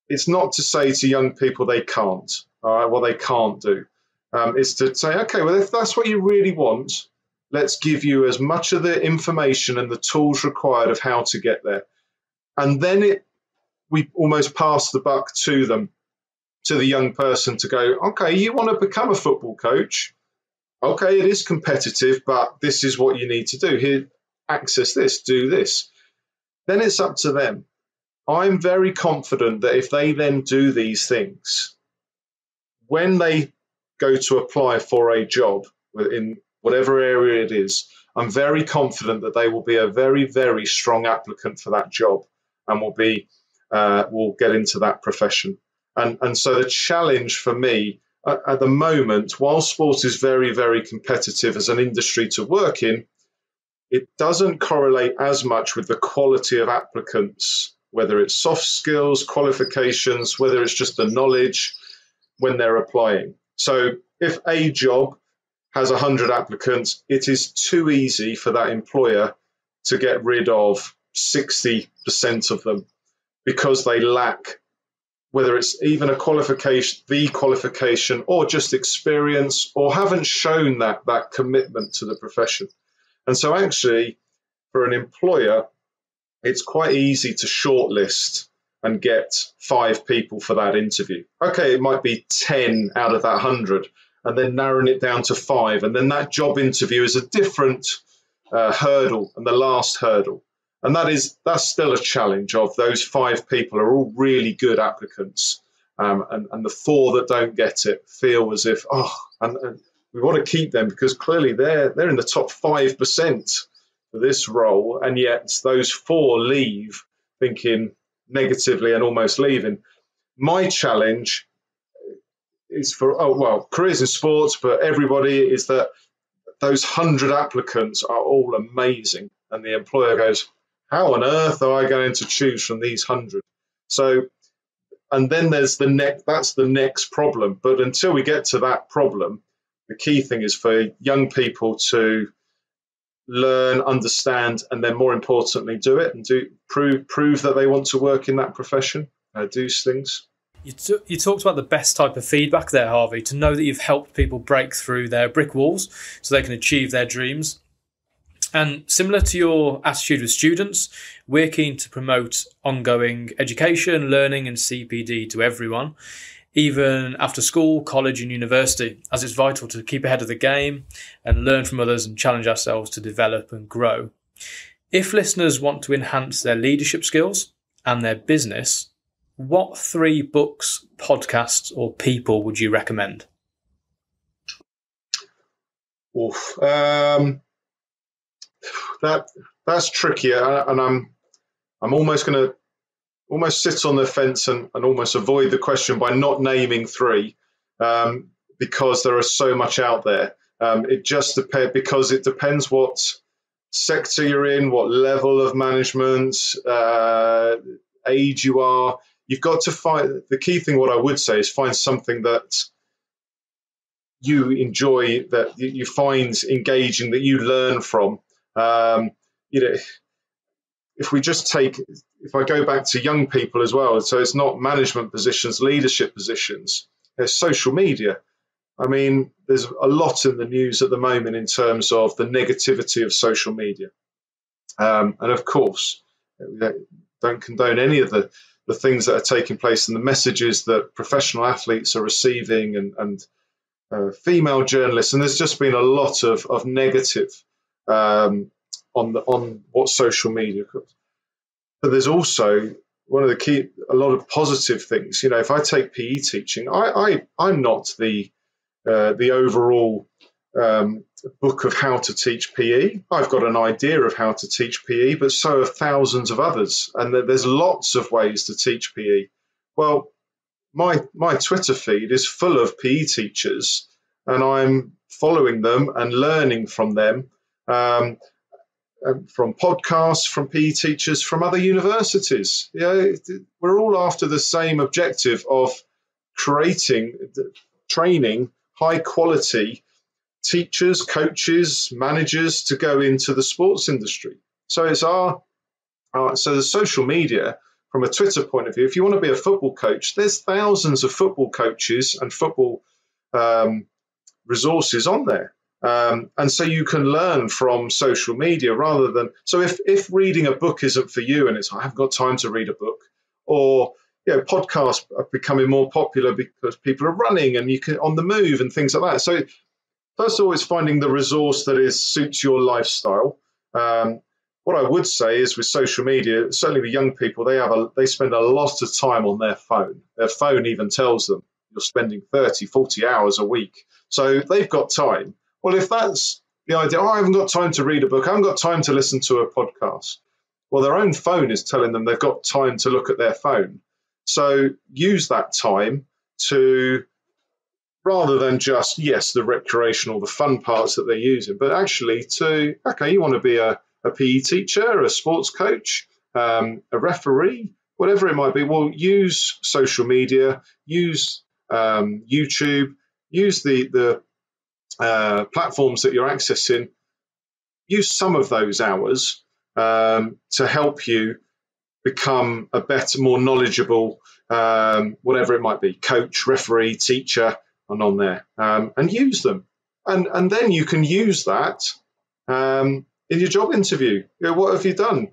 It's not to say to young people they can't, all right, what they can't do. It's to say, okay, well, if that's what you really want, let's give you as much of the information and the tools required of how to get there. And then we almost pass the buck to them, to the young person, to go, okay, you want to become a football coach? Okay, it is competitive, but this is what you need to do. Here, access this, do this. Then it's up to them. I'm very confident that if they then do these things, when they go to apply for a job in whatever area it is, I'm very confident that they will be a very, very strong applicant for that job and will get into that profession. And so the challenge for me at the moment, while sport is very, very competitive as an industry to work in, it doesn't correlate as much with the quality of applicants, whether it's soft skills, qualifications, whether it's just the knowledge when they're applying. So if a job has 100 applicants, it is too easy for that employer to get rid of 60% of them because they lack, whether it's even a qualification, the qualification, or just experience, or haven't shown that commitment to the profession. And so actually, for an employer, it's quite easy to shortlist and get 5 people for that interview. Okay, it might be 10 out of that 100, and then narrowing it down to 5. And then that job interview is a different hurdle, and the last hurdle. And that's still a challenge of those 5 people are all really good applicants. And the 4 that don't get it feel as if, and we want to keep them because clearly they're in the top 5% for this role. And yet those 4 leave thinking negatively and almost leaving. My challenge is for, careers in sports, but everybody, is that those 100 applicants are all amazing. And the employer goes, how on earth am I going to choose from these 100? So, and then there's that's the next problem. But until we get to that problem, the key thing is for young people to learn, understand, and then more importantly, do it and prove that they want to work in that profession, do things. You talked about the best type of feedback there, Harvey, to know that you've helped people break through their brick walls so they can achieve their dreams. And similar to your attitude with students, we're keen to promote ongoing education, learning and CPD to everyone, even after school, college and university, as it's vital to keep ahead of the game and learn from others and challenge ourselves to develop and grow. If listeners want to enhance their leadership skills and their business, what 3 books, podcasts or people would you recommend? Oof. That's tricky, and I'm almost going to sit on the fence and almost avoid the question by not naming 3, because there is so much out there. It just depends, because it depends what sector you're in, what level of management, age you are. You've got to find, the key thing, what I would say, is find something that you enjoy, that you find engaging, that you learn from. If I go back to young people as well, so it's not management positions, leadership positions, there's social media. I mean, there's a lot in the news at the moment in terms of the negativity of social media. And of course, don't condone any of the things that are taking place and the messages that professional athletes are receiving and female journalists. And there's just been a lot of negative on what social media could. But there's also a lot of positive things. If I take PE teaching, I'm not the overall book of how to teach PE. I've got an idea of how to teach PE, but so have thousands of others, and there's lots of ways to teach PE. Well, my Twitter feed is full of PE teachers, and I'm following them and learning from them. from podcasts, from PE teachers, from other universities. We're all after the same objective of training high quality teachers, coaches, managers to go into the sports industry. So it's so the social media, from a Twitter point of view, if you want to be a football coach, there's thousands of football coaches and football resources on there. And so you can learn from social media rather than, so if reading a book isn't for you and it's, I haven't got time to read a book, or podcasts are becoming more popular because people are running and you can on the move and things like that. So first of all, it's finding the resource that suits your lifestyle. What I would say is with social media, certainly with young people, they spend a lot of time on their phone. Their phone even tells them you're spending 30, 40 hours a week. So they've got time. Well, if that's the idea, I haven't got time to read a book, I haven't got time to listen to a podcast. Well, their own phone is telling them they've got time to look at their phone. So use that time to, rather than just, yes, the recreational, the fun parts that they're using, but actually to, okay, you want to be a PE teacher, a sports coach, a referee, whatever it might be. Well, use social media, use YouTube, use the platforms that you're accessing. Use some of those hours to help you become a better, more knowledgeable, whatever it might be, coach, referee, teacher, and on there, and use them. And then you can use that in your job interview. What have you done?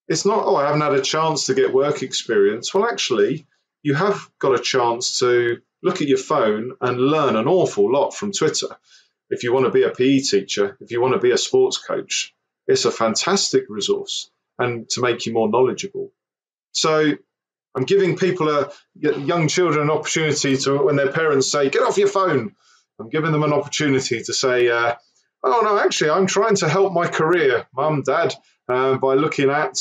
It's not, I haven't had a chance to get work experience. Well, actually, you have got a chance to look at your phone and learn an awful lot from Twitter. If you want to be a PE teacher, if you want to be a sports coach, it's a fantastic resource and to make you more knowledgeable. So I'm giving young children an opportunity to, when their parents say, get off your phone, I'm giving them an opportunity to say, oh no, actually, I'm trying to help my career, mum, dad, by looking at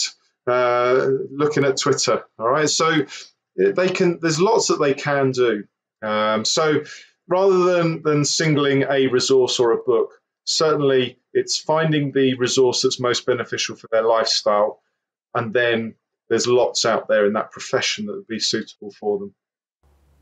Twitter. All right. So there's lots that they can do. So rather than singling a resource or a book, certainly it's finding the resource that's most beneficial for their lifestyle. And then there's lots out there in that profession that would be suitable for them.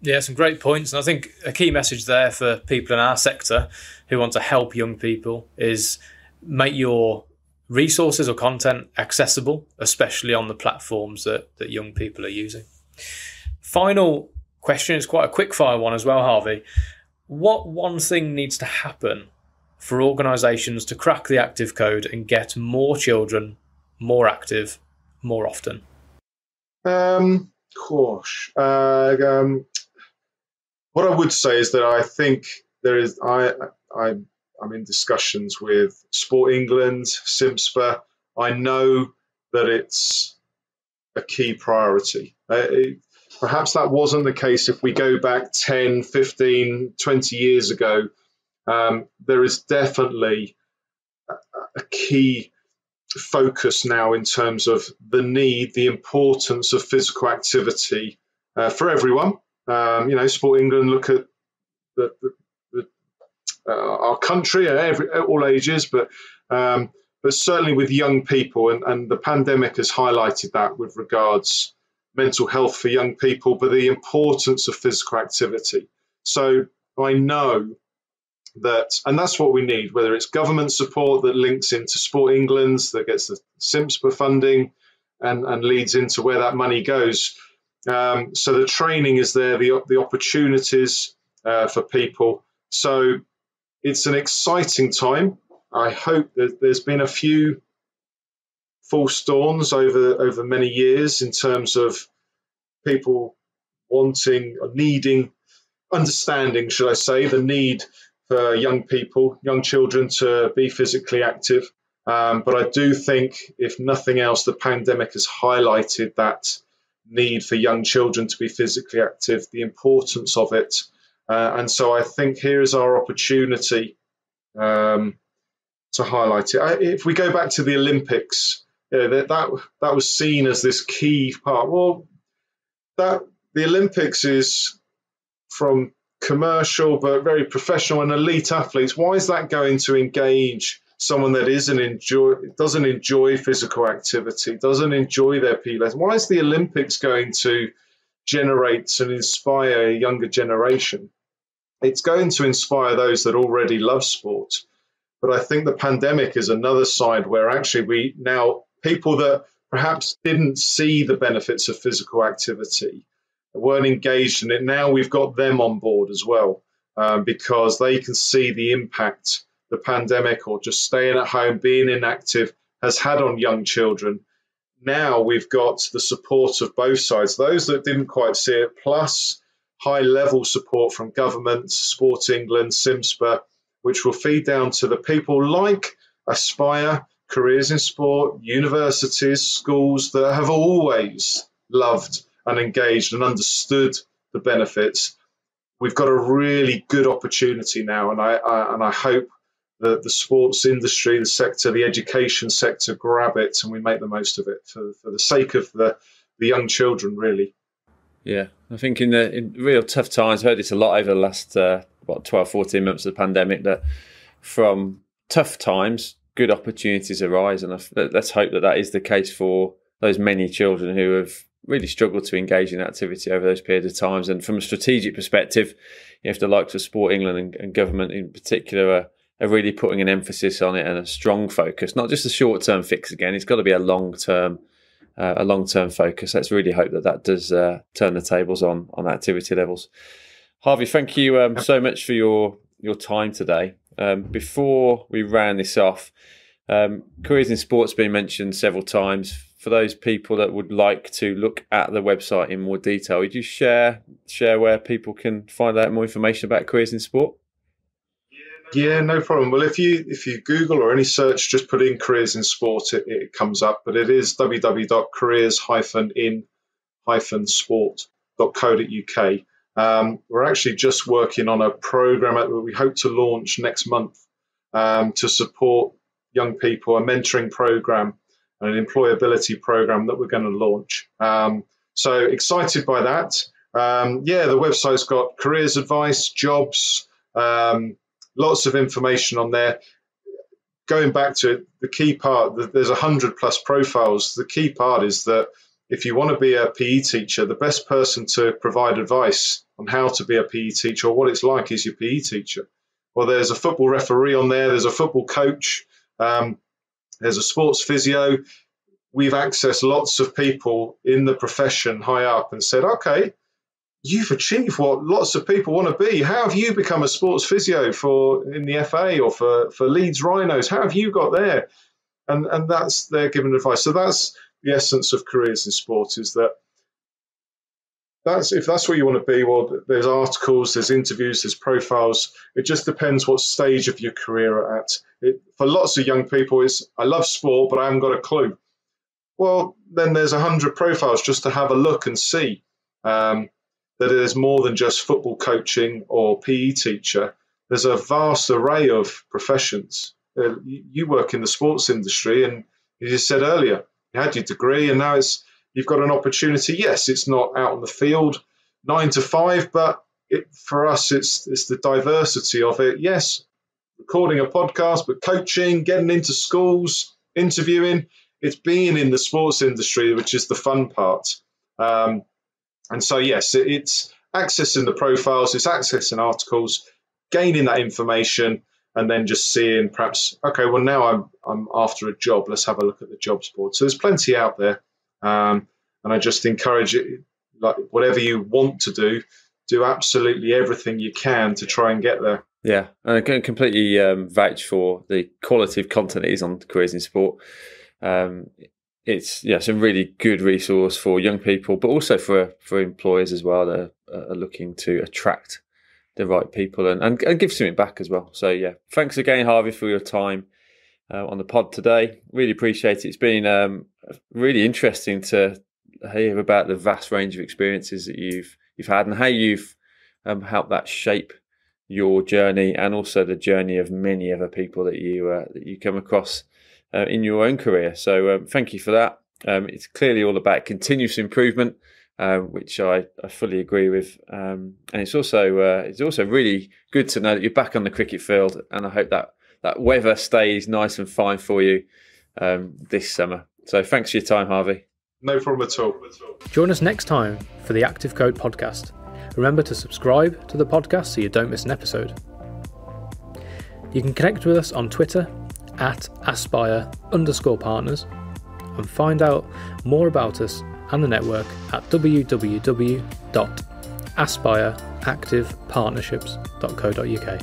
Yeah, some great points. And I think a key message there for people in our sector who want to help young people is make your resources or content accessible, especially on the platforms that young people are using. Final question is quite a quick fire one as well, Harvey. What one thing needs to happen for organisations to crack the active code and get more children more active more often? What I would say is that I think there is. I'm in discussions with Sport England, SIMSPA. I know that it's a key priority. Perhaps that wasn't the case if we go back 10, 15, 20 years ago. There is definitely a key focus now in terms of the need, the importance of physical activity for everyone. Sport England look at our country at all ages, but certainly with young people, and the pandemic has highlighted that with regards mental health for young people, but the importance of physical activity. So I know that, and that's what we need, whether it's government support that links into Sport England, that gets the SIMSPA funding and leads into where that money goes. So the training is there, the opportunities for people. So it's an exciting time. I hope that there's been a few false dawns over many years in terms of people wanting or needing, understanding, should I say, the need for young people, young children to be physically active. But I do think, if nothing else, the pandemic has highlighted that need for young children to be physically active, the importance of it. And so I think here is our opportunity to highlight it. If we go back to the Olympics, that was seen as this key part. Well, the Olympics is from commercial but very professional and elite athletes. Why is that going to engage someone that doesn't enjoy physical activity, doesn't enjoy their PE lesson? Why is the Olympics going to generate and inspire a younger generation? It's going to inspire those that already love sport. But I think the pandemic is another side where actually people that perhaps didn't see the benefits of physical activity, weren't engaged in it, now we've got them on board as well, because they can see the impact the pandemic or just staying at home, being inactive has had on young children. Now we've got the support of both sides, those that didn't quite see it, plus high-level support from government, Sport England, SIMSPA, which will feed down to the people like Aspire, Careers in Sport, universities, schools that have always loved and engaged and understood the benefits. We've got a really good opportunity now, and I hope that the sports industry, the sector, the education sector grab it and we make the most of it for the sake of the young children, really. Yeah, I think in real tough times, I've heard this a lot over the last 12, 14 months of the pandemic, that from tough times, good opportunities arise. And let's hope that is the case for those many children who have really struggled to engage in activity over those periods of times. And from a strategic perspective, if the likes of Sport England and government in particular are really putting an emphasis on it and a strong focus, not just a short-term fix again, it's got to be a long-term focus. Let's really hope that does turn the tables on activity levels. Harvey, thank you so much for your time today. Before we round this off, Careers in Sport's been mentioned several times. For those people that would like to look at the website in more detail, would you share where people can find out more information about Careers in Sport? Yeah, no problem. Well, if you Google or any search, just put in Careers in Sport, it comes up. But it is www.careers-in-sport.co.uk. We're actually just working on a program that we hope to launch next month to support young people, a mentoring program and an employability program that we're going to launch. So excited by that. The website's got careers advice, jobs, lots of information on there. Going back to it, the key part, there's 100+ profiles. The key part is that if you want to be a PE teacher, the best person to provide advice on how to be a PE teacher or what it's like is your PE teacher. Well, there's a football referee on there, there's a football coach, there's a sports physio. We've accessed lots of people in the profession high up and said, okay, you've achieved what lots of people want to be. How have you become a sports physio in the FA or for Leeds Rhinos? How have you got there? And that's their given advice. So that's the essence of Careers in Sport, is if that's what you want to be, well, there's articles, there's interviews, there's profiles. It just depends what stage of your career you're at. For lots of young people, it's, I love sport, but I haven't got a clue. Well, then there's 100 profiles just to have a look and see that there's more than just football coaching or PE teacher. There's a vast array of professions. You work in the sports industry, and as you said earlier, you had your degree, and now you've got an opportunity. Yes, it's not out on the field 9 to 5, but for us, it's the diversity of it. Yes, recording a podcast, but coaching, getting into schools, interviewing. It's being in the sports industry, which is the fun part. And so, yes, it's accessing the profiles, it's accessing articles, gaining that information, and then just seeing perhaps, okay, well, now I'm after a job. Let's have a look at the jobs board. So there's plenty out there. And I just encourage it, like whatever you want to do absolutely everything you can to try and get there. Yeah, and I can completely vouch for the quality of content that is on Careers in Sport. It's a really good resource for young people, but also for employers as well that are looking to attract the right people and give something back as well. So yeah, thanks again, Harvey, for your time on the pod today. Really appreciate it. It's been really interesting to hear about the vast range of experiences that you've had and how you've helped that shape your journey and also the journey of many other people that you come across in your own career. So thank you for that. It's clearly all about continuous improvement, which I fully agree with. And it's also really good to know that you're back on the cricket field, and I hope that that weather stays nice and fine for you this summer. So thanks for your time, Harvey. No problem at all. Join us next time for the Active Code podcast. Remember to subscribe to the podcast so you don't miss an episode. You can connect with us on Twitter @aspire_partners and find out more about us and the network at www.aspireactivepartnerships.co.uk.